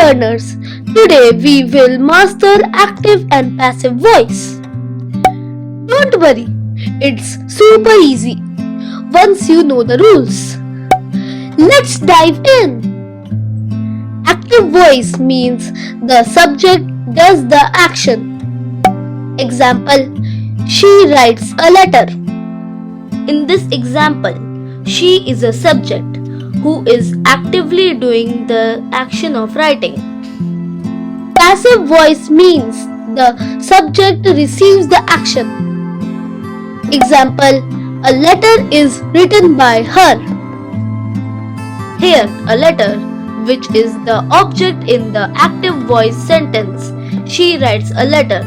learners. Today we will master active and passive voice. Don't worry, it's super easy once you know the rules. Let's dive in. Active voice means the subject does the action. Example, she writes a letter. In this example, she is a subject who is actively doing the action of writing. Passive voice means the subject receives the action. Example, a letter is written by her. Here, a letter, which is the object in the active voice sentence, she writes a letter,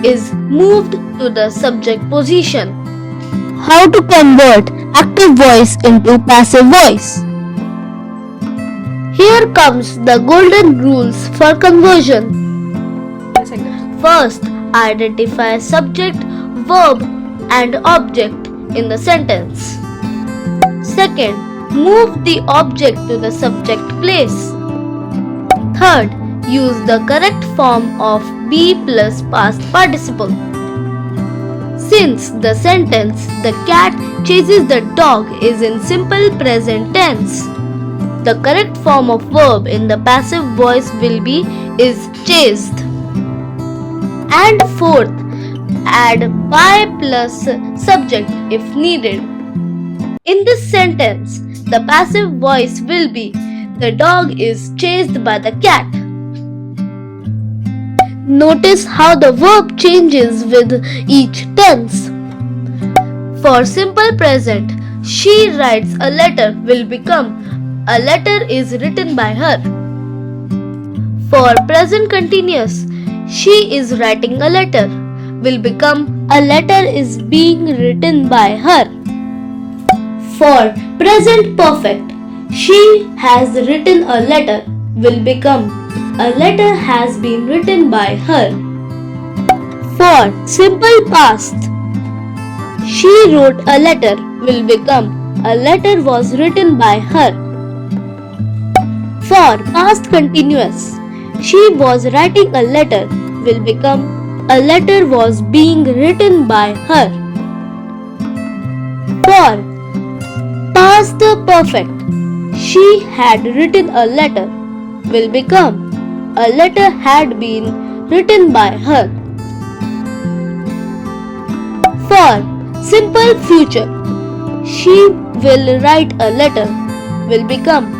is moved to the subject position. How to convert active voice into passive voice? Here comes the golden rules for conversion. First, identify subject, verb, and object in the sentence. Second, move the object to the subject place. Third, use the correct form of be plus past participle. Since the sentence "the cat chases the dog" is in simple present tense, the correct form of verb in the passive voice will be is chased. And fourth, add by plus subject if needed. In this sentence, the passive voice will be the dog is chased by the cat. Notice how the verb changes with each tense. For simple present, she writes a letter will become a letter is written by her. For present continuous, she is writing a letter will become a letter is being written by her. For present perfect, she has written a letter will become a letter has been written by her. For simple past, she wrote a letter will become a letter was written by her. For past continuous, she was writing a letter will become a letter was being written by her. For past perfect, she had written a letter will become a letter had been written by her. For simple future, she will write a letter will become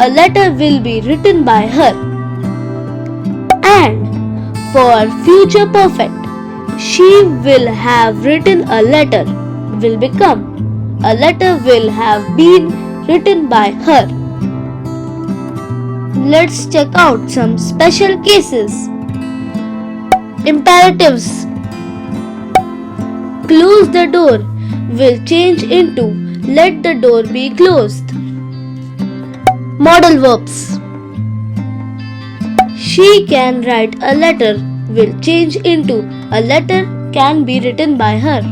a letter will be written by her. And for future perfect, she will have written a letter will become a letter will have been written by her. Let's check out some special cases. Imperatives. Close the door will change into let the door be closed. Modal verbs. She can write a letter will change into a letter can be written by her.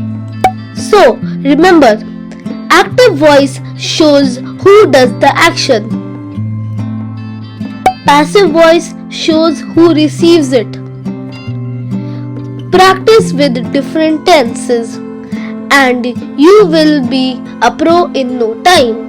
So, remember, active voice shows who does the action. Passive voice shows who receives it. Practice with different tenses and you will be a pro in no time.